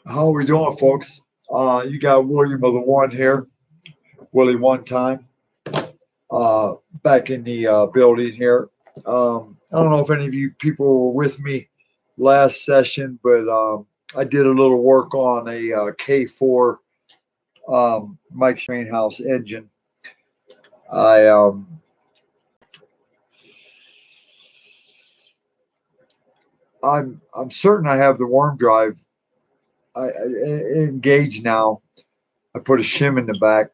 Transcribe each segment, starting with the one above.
How are we doing, folks? You got William of the One here, Willie One Time, uh, back in the building here. I don't know if any of you people were with me last session, but I did a little work on a K4 Mike's Train House engine. I I'm certain I have the worm drive engaged now. I put a shim in the back,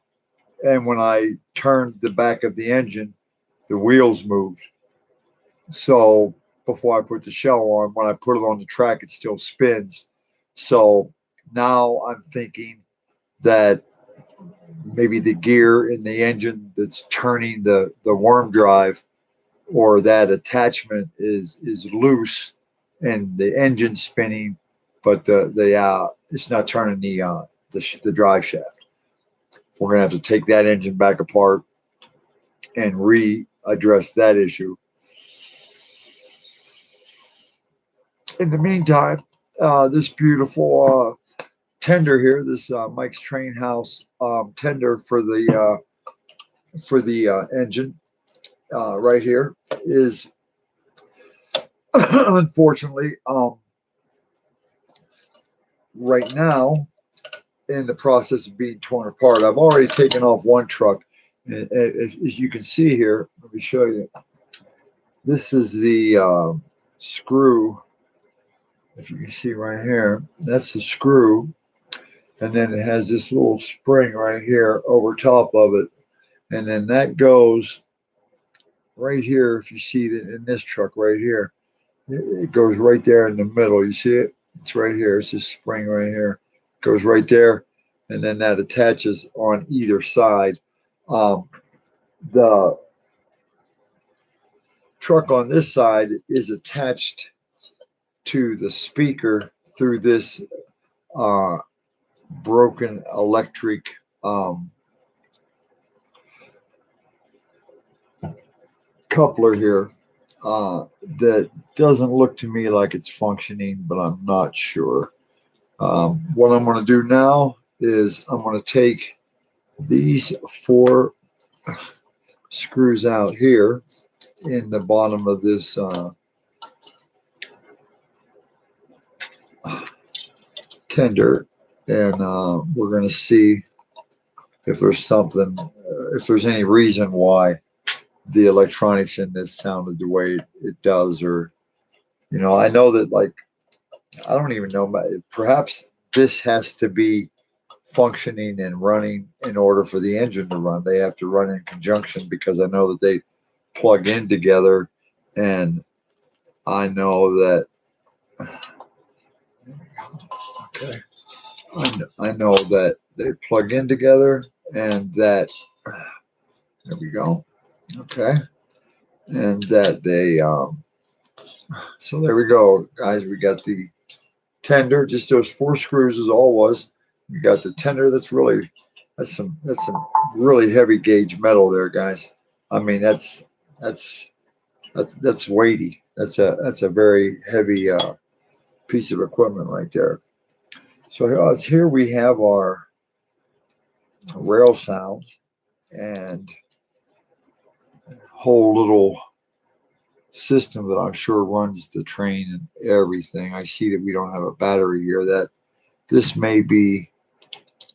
and when I turned the back of the engine, the wheels moved. So before I put the shell on, when I put it on the track, it still spins. So now I'm thinking that maybe the gear in the engine that's turning the worm drive or that attachment is loose and the engine's spinning, but the it's not turning the drive shaft. We're gonna have to take that engine back apart and readdress that issue. In the meantime, this beautiful tender here, this Mike's Train House tender for the engine right here is unfortunately right now in the process of being torn apart. I've already taken off one truck, and as you can see here, let me show you. This is the screw. If you can see right here, that's the screw, and then it has this little spring right here over top of it, and then that goes right here. If you see that in this truck right here, it goes right there in the middle. You see it? It's right here. It's this spring right here. It goes right there, and then that attaches on either side. Um, the truck on this side is attached to the speaker through this uh, broken electric coupler here that doesn't look to me like it's functioning, but I'm not sure. What I'm going to do now is I'm going to take these four screws out here in the bottom of this tender, and we're going to see if there's something, if there's any reason why the electronics in this sounded the way it does, or I know that like I don't even know. Perhaps this has to be functioning and running in order for the engine to run. They have to run in conjunction because I know that they plug in together, and I know that. Okay, I know that they plug in together, and that there we go. Okay, and that they so there we go, guys. We got the tender, just those four screws is all it was. We got the tender. That's some really heavy gauge metal there, guys. I mean that's that's weighty. That's a very heavy piece of equipment right there. So here we have our rail sounds and whole little system that I'm sure runs the train and everything. I see that we don't have a battery here. That this may be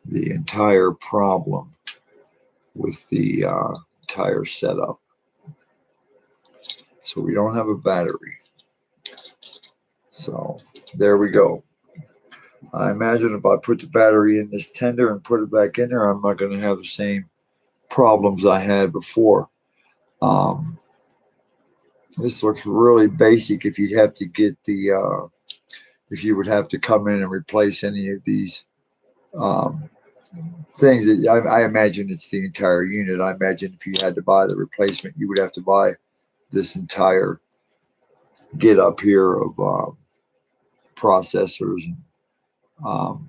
the entire problem with the entire setup. So we don't have a battery. So there we go. I imagine if I put the battery in this tender and put it back in there, I'm not going to have the same problems I had before. Um, this looks really basic. If you'd have to get if you would have to come in and replace any of these um, things, I imagine it's the entire unit. I imagine if you had to buy the replacement, you would have to buy this entire get up here of processors and um,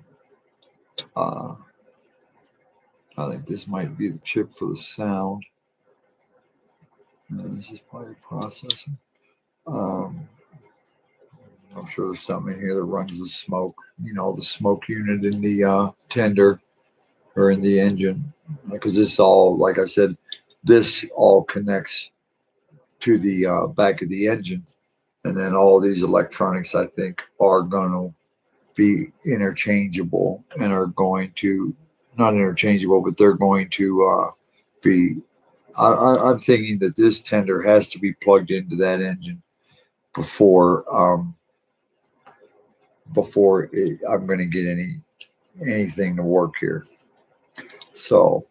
uh, I think this might be the chip for the sound. No, this is probably processing. Um, I'm sure there's something in here that runs the smoke, you know, the smoke unit in the tender or in the engine. Because this all, like I said, this all connects to the back of the engine. And then all these electronics, I think, are going to be interchangeable and are going to, not interchangeable, but they're going to be. I'm thinking that this tender has to be plugged into that engine before I'm going to get anything to work here. So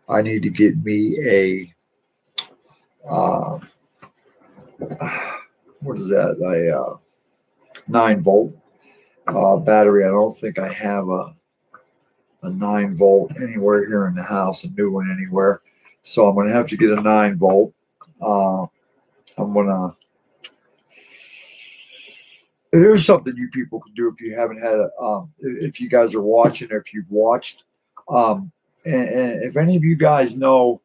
I need to get me a uh, what is that? A 9 volt battery. I don't think I have a 9 volt anywhere here in the house, a new one anywhere. So I'm going to have to get a 9 volt. Uh, I'm going to. Here's something you people can do if you haven't had a, if you guys are watching or if you've watched. Um, and if any of you guys know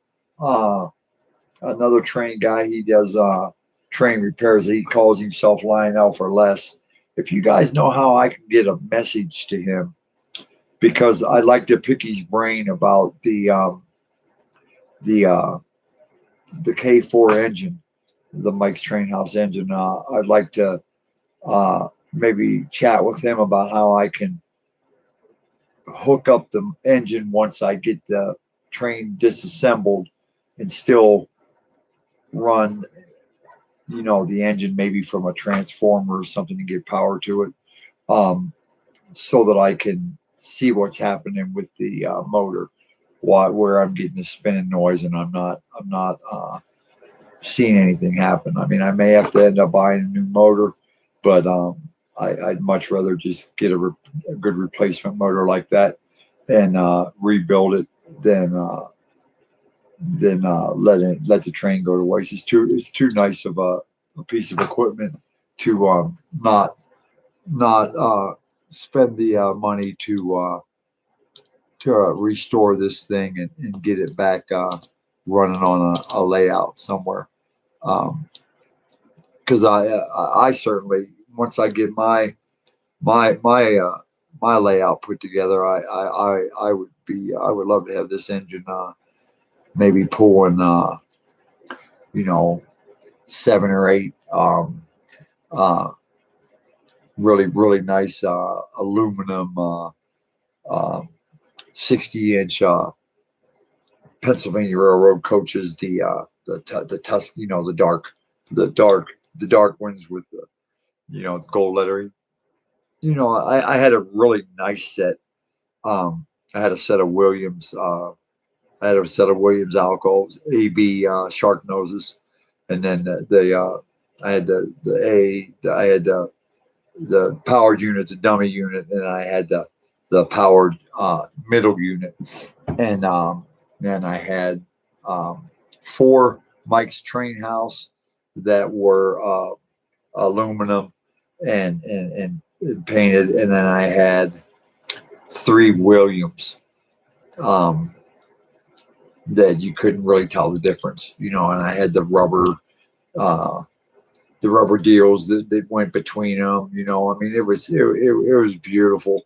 another train guy, he does train repairs. He calls himself Lionel for Less. If you guys know how I can get a message to him, because I like to pick his brain about the the K4 engine, the Mike's Train House engine. I'd like to maybe chat with him about how I can hook up the engine once I get the train disassembled and still run, you know, the engine maybe from a transformer or something to get power to it, um, so that I can see what's happening with the motor, where I'm getting the spinning noise and I'm not seeing anything happen. I mean, I may have to end up buying a new motor, but I'd much rather just get a good replacement motor like that and rebuild it than let the train go to waste. It's too nice of a piece of equipment to not spend the money to restore this thing and get it back running on a layout somewhere. Because I certainly, once I get my my layout put together, I would love to have this engine maybe pulling you know 7 or 8 uh, really nice aluminum 60-inch Pennsylvania Railroad coaches, the tusk, you know, the dark the dark ones with the, you know, the gold lettering. You know, I had a really nice set. I had a set of Williams. I had a set of Williams alcohols, AB shark noses, and then I had I had the powered unit, the dummy unit, and I had the powered middle unit, and then I had um, 4 Mike's Train House that were aluminum and painted, and then I had 3 Williams um, that you couldn't really tell the difference, you know. And I had uh, the rubber deals that went between them, you know. I mean, it was beautiful.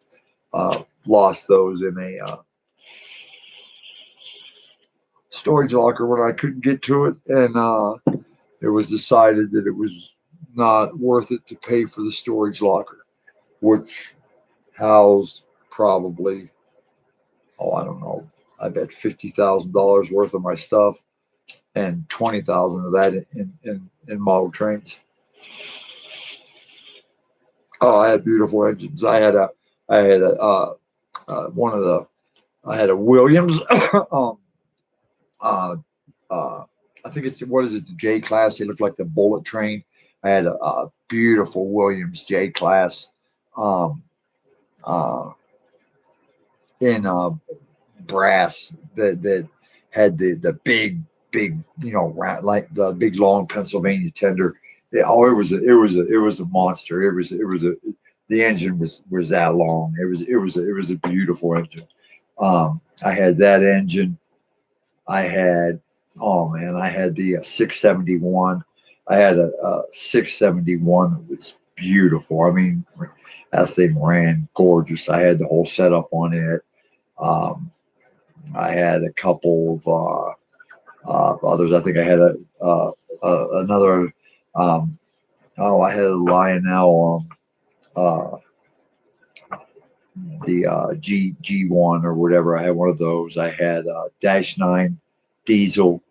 Lost those in a storage locker when I couldn't get to it, and it was decided that it was not worth it to pay for the storage locker, which housed probably, oh, I don't know, I bet $50,000 worth of my stuff, and 20,000 of that in model trains. Oh, I had beautiful engines. I had a one of the I had a Williams. um, uh, uh, I think it's, what is it, the J class? They look like the bullet train. I had a beautiful Williams J class um, uh, in brass that had the big, you know, like the big long Pennsylvania tender. It was a monster. It was a the engine was that long. It was a beautiful engine. I had that engine. I had, oh man, I had the 671. I had a 671 that was beautiful. I mean, that thing ran gorgeous. I had the whole setup on it. Um, I had a couple of others. I think I had another. Um, I had a Lionel. Uh, the G1 or whatever. I had one of those. I had Dash 9 diesel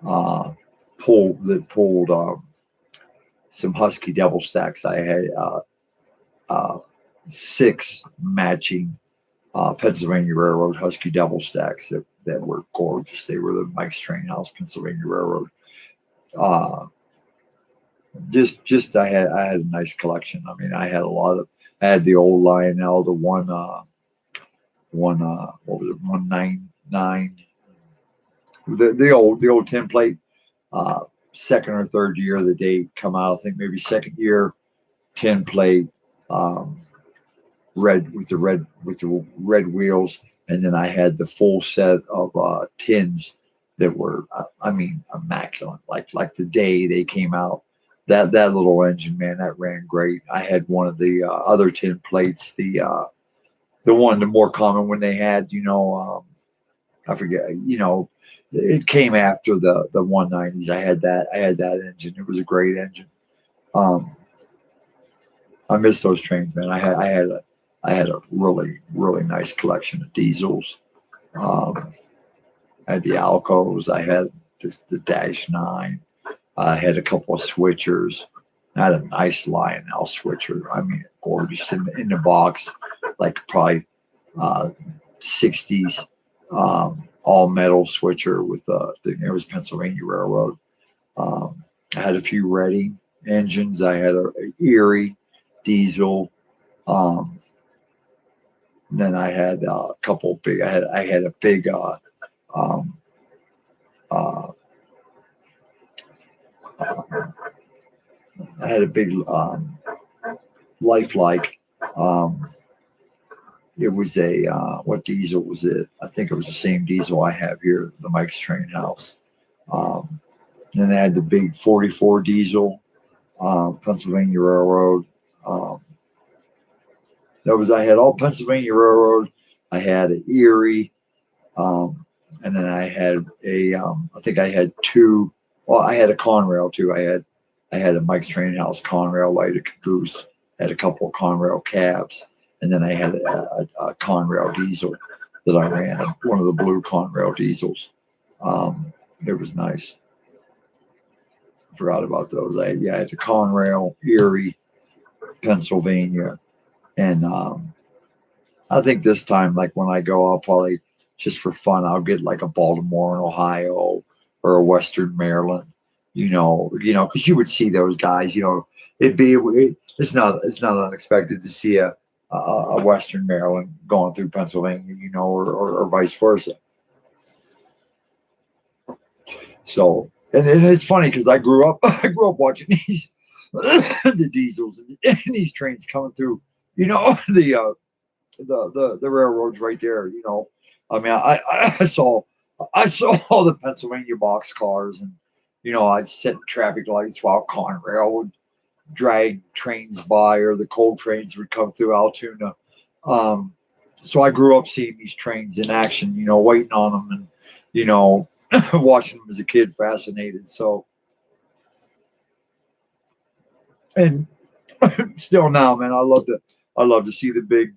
uh, pulled some Husky double stacks. I had uh, 6 matching Pennsylvania Railroad Husky double stacks that were gorgeous. They were the Mike's Train House Pennsylvania Railroad. Uh, I had a nice collection. I mean, I had a lot of. I had the old Lionel, the one what was it, 199, the old template, uh second or third year of the date come out. I think maybe second year, 10 plate, um red wheels. And then I had the full set of tins that were, I mean, immaculate, like the day they came out. That little engine, man, that ran great. I had one of the other tin plates, the more common when they had, I forget, it came after the 190s. I had that engine. It was a great engine. Um, I miss those trains, man. I had a really really nice collection of diesels. I had the Alcos. I had the Dash 9. I had a couple of switchers. I had a nice Lionel switcher. I mean, gorgeous in the box, like probably 60s, all metal switcher with it was Pennsylvania Railroad. I had a few Reading engines. I had a Erie diesel. Um, then I had a couple big. I had a big. Um, uh, I had a big lifelike. Um, it was a what diesel was it? I think it was the same diesel I have here, the Mike's Train House. Um, then I had the big 44 diesel, Pennsylvania Railroad. Um, I had all Pennsylvania Railroad. I had an Erie, um, and then I had I think I had two. Well, I had a Conrail too. I had a Mike's Train House Conrail lighted caboose. I had a couple of Conrail cabs, and then I had a Conrail diesel that I ran, one of the blue Conrail diesels. It was nice. I forgot about those. I had the Conrail, Erie, Pennsylvania, and I think this time, like when I go, I'll probably just for fun, I'll get like a Baltimore and Ohio or a Western Maryland. Because you would see those guys. It's not unexpected to see a Western Maryland going through Pennsylvania, or vice versa. So, and it's funny because I grew up I grew up watching these the diesels and these trains coming through. The railroads right there. I mean, I saw the Pennsylvania box cars, and I'd sit in traffic lights while Conrail would drag trains by, or the coal trains would come through Altoona. Um, so I grew up seeing these trains in action, waiting on them, and watching them as a kid, fascinated. So, and still now, man, I love to see the big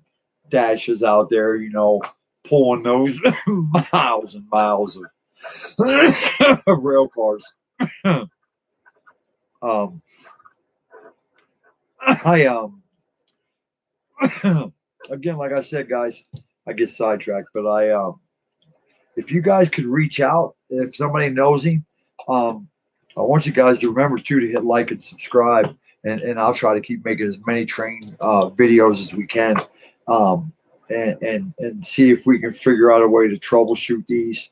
dashes out there, pulling those miles and miles of rail cars. um, I again, like I said, guys, I get sidetracked, but if you guys could reach out, if somebody knows him, um, I want you guys to remember too to hit like and subscribe, and I'll try to keep making as many train videos as we can, um, and see if we can figure out a way to troubleshoot these.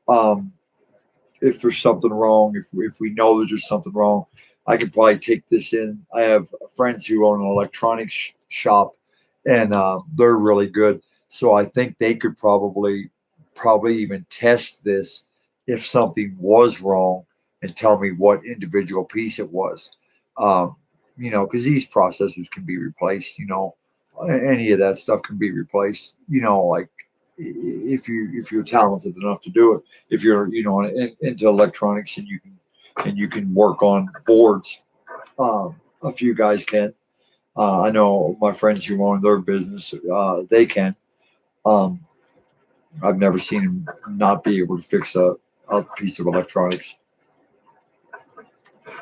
Um, if there's something wrong, if we know that there's something wrong, I can probably take this in. I have friends who own an electronics shop, and they're really good. So I think they could probably even test this if something was wrong, and tell me what individual piece it was. Um, you know, because these processors can be replaced. You know, any of that stuff can be replaced. You know, like if you're talented enough to do it, if you're into electronics and you can work on boards. A few guys can. I know my friends who own their business, they can. Um, I've never seen him not be able to fix a piece of electronics.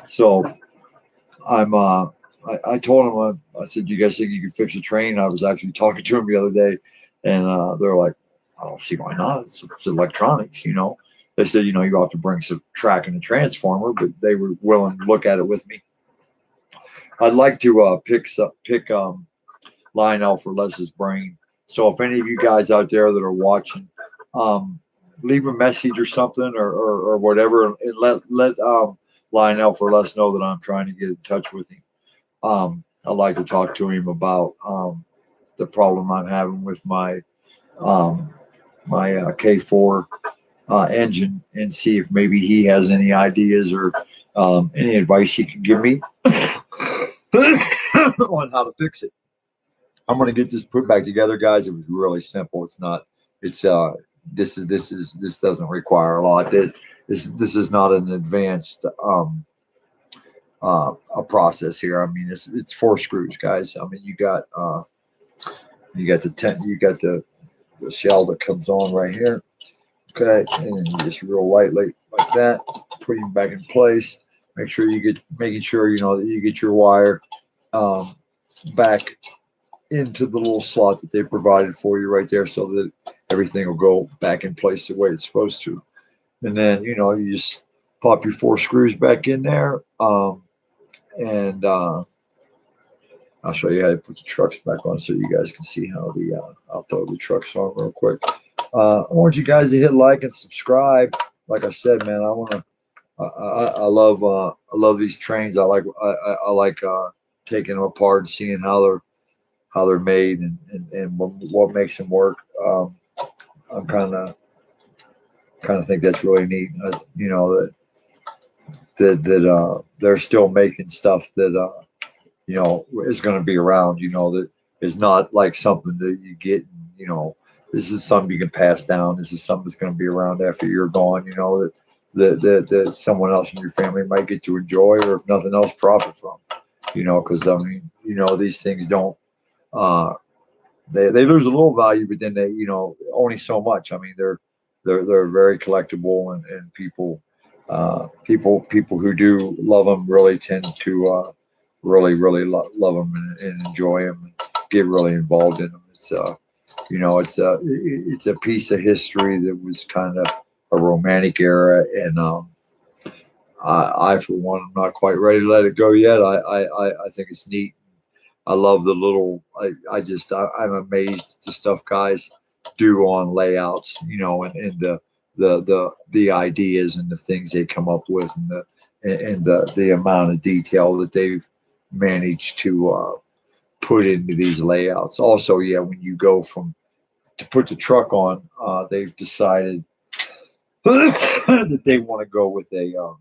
So I told him, I said, "Do you guys think you can fix a train?" I was actually talking to him the other day, and they're like, "I don't see why not. It's electronics, you know." They said, "You know, you have to bring some track and a transformer," but they were willing to look at it with me. I'd like to pick Lionel for Les's brain. So if any of you guys out there that are watching, um, leave a message or something or whatever, and let Lionel for Les know that I'm trying to get in touch with him. I'd like to talk to him about the problem I'm having with um, my K4 engine and see if maybe he has any ideas or any advice he can give me on how to fix it. I'm gonna get this put back together, guys. It was really simple. It's not. It's this doesn't require a lot. This is not an advanced a process here. I mean, it's four screws, guys. I mean, you got the shell that comes on right here. Okay, and then you just real lightly like that, put him back in place. Make sure you get making sure you know that you get your wire um, back into the little slot that they provided for you right there, so that everything will go back in place the way it's supposed to. And then you just pop your four screws back in there, and I'll show you how to put the trucks back on so you guys can see how the I'll throw the trucks on real quick. I want you guys to hit like and subscribe. Like I said, man, I want to. I love these trains. I like taking them apart and seeing how they're made and what makes them work. I'm kind of think that's really neat. You know that they're still making stuff that is going to be around. You know that is not like something that you get. You know, this is something you can pass down. This is something that's going to be around after you're gone. You know that someone else in your family might get to enjoy, or if nothing else, profit from. You know, because I mean, these things don't. Uh, they lose a little value, but then they only so much. I mean, they're very collectible, and people who do love them really tend to really love them and enjoy them and get really involved in them. It's a piece of history that was kind of a romantic era, and I for one am not quite ready to let it go yet. I think it's neat. I love the little. I'm amazed at the stuff guys do on layouts, and the ideas and the things they come up with, and the amount of detail that they've managed to put into these layouts. Also, yeah, when you go from to put the truck on, they've decided that they want to go with a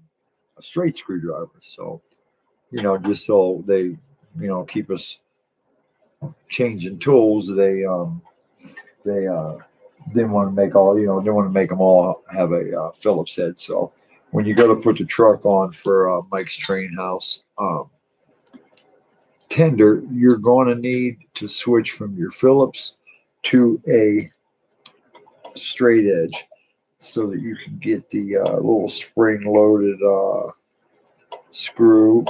straight screwdriver. So just so they keep us changing tools, they didn't want to make all didn't want to make them all have a Phillips head. So when you go to put the truck on for Mike's Train House tender, you're going to need to switch from your Phillips to a straight edge so that you can get the little spring loaded screw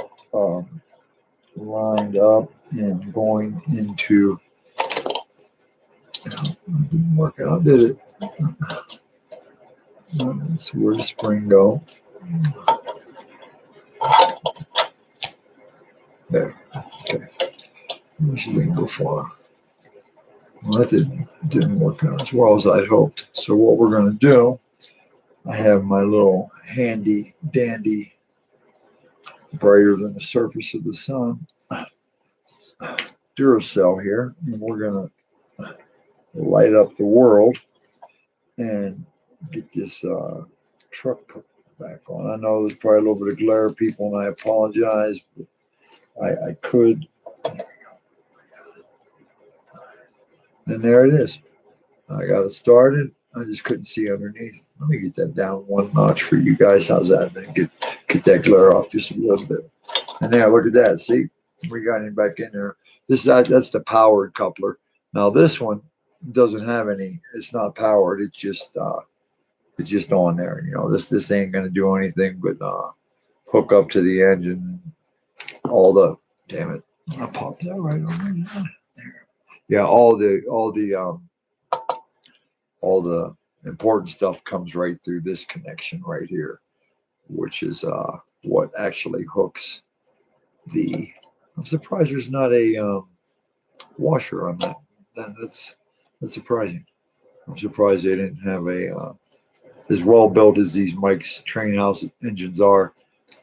lined up and going into. It didn't work out, did it? Let's see, where the spring go? There. Okay. This didn't go far. Well, that didn't work out as well as I'd hoped. So what we're going to do, I have my little handy dandy, brighter than the surface of the sun, Duracell here, and we're going to light up the world and get this truck back on. I know there's probably a little bit of glare, people, and I apologize. But I could. And there it is. I got it started. I just couldn't see underneath. Let me get that down one notch for you guys. How's that? Then get that glare off just a little bit. And there, look at that. See, we got him back in there. That's the powered coupler. Now this one doesn't have any. It's not powered. It's just on there. You know, this ain't gonna do anything but hook up to the engine. All the damn it, I popped that right on there. Yeah, all the important stuff comes right through this connection right here, which is what actually hooks the. I'm surprised there's not a washer on that. That's surprising. I'm surprised they didn't have a as well built as these Mike's train house engines are,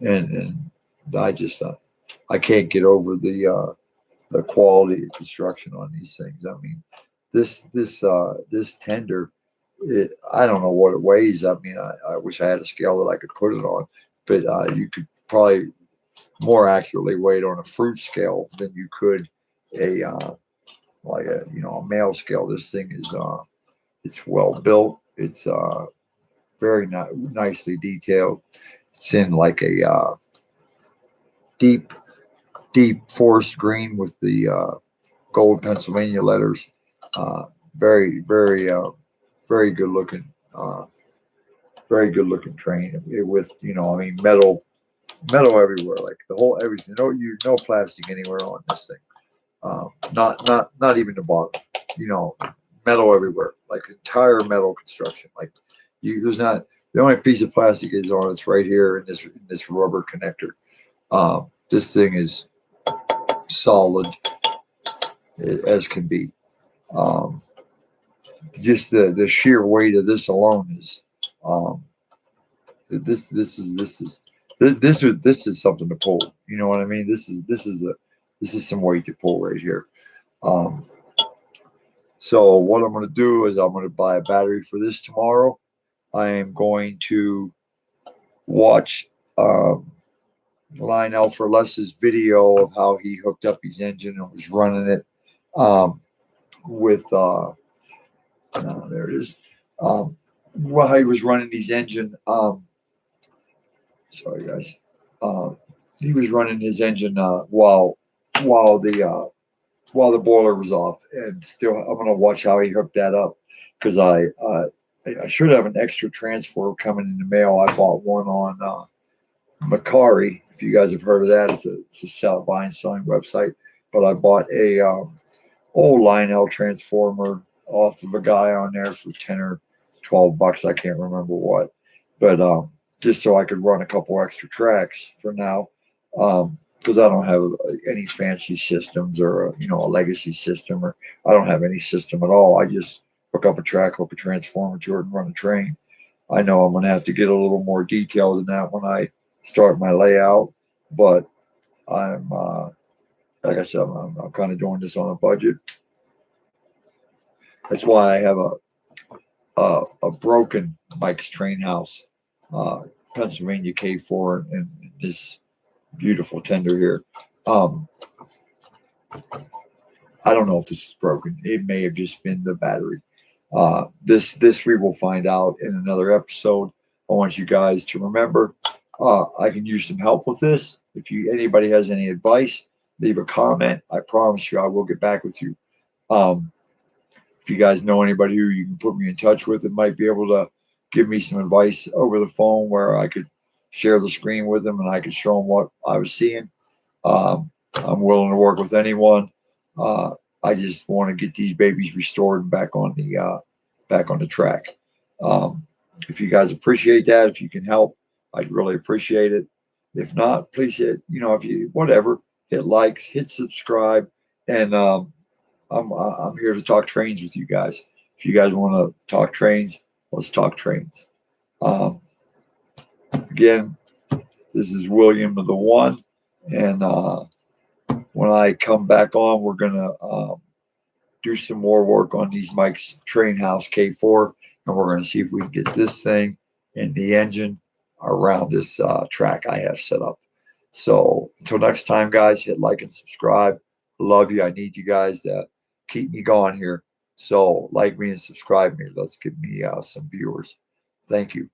and I just I can't get over the quality of construction on these things. I mean, this tender, I don't know what it weighs. I mean, I wish I had a scale that I could put it on, but you could probably more accurately weigh it on a fruit scale than you could a like a a male scale. This thing is it's well built. It's very nicely detailed. It's in like a deep forest green with the gold Pennsylvania letters. Uh, very very good looking. Very good looking train with I mean metal everywhere, like the whole everything. No plastic anywhere on this thing. Not even the bottom. Metal everywhere, like entire metal construction. Like there's not the only piece of plastic is on it's right here in this rubber connector. This thing is solid as can be. Um, just the sheer weight of this alone is um, this is something to pull. You know what I mean? This is some weight to pull right here. Um, so what I'm going to do is I'm going to buy a battery for this tomorrow. I am going to watch Lionel for Less's video of how he hooked up his engine and was running it with there it is. Well, how he was running his engine. Sorry guys. Um, he was running his engine while the while the boiler was off, and still I'm gonna watch how he hooked that up because I should have an extra transformer coming in the mail. I bought one on Macari. If you guys have heard of that, it's a buying and selling website. But I bought a old Lionel transformer off of a guy on there for 10 or 12 bucks. I can't remember what, but just so I could run a couple extra tracks for now. Because I don't have any fancy systems or a legacy system, or I don't have any system at all. I just hook up a track, hook a transformer to it, and run a train. I know I'm going to have to get a little more detailed than that when I start my layout, but I'm like I said, I'm kind of doing this on a budget. That's why I have a broken Mike's Train House, Pennsylvania K4, and this beautiful tender here. I don't know if this is broken. It may have just been the battery. This we will find out in another episode. I want you guys to remember I can use some help with this. If anybody has any advice, leave a comment. I promise you I will get back with you. If you guys know anybody who you can put me in touch with that might be able to give me some advice over the phone where I could share the screen with them and I could show them what I was seeing. I'm willing to work with anyone. I just want to get these babies restored and back on the track. If you guys appreciate that, if you can help, I'd really appreciate it. If not, please hit if you hit likes, hit subscribe, and I'm here to talk trains with you guys. If you guys want to talk trains, let's talk trains. Again, this is William of the One, and when I come back on, we're gonna do some more work on these Mike's Train House K4, and we're gonna see if we can get this thing and the engine around this track I have set up. So until next time, guys, hit like and subscribe. Love you. I need you guys to keep me going here. So like me and subscribe me. Let's get me some viewers. Thank you.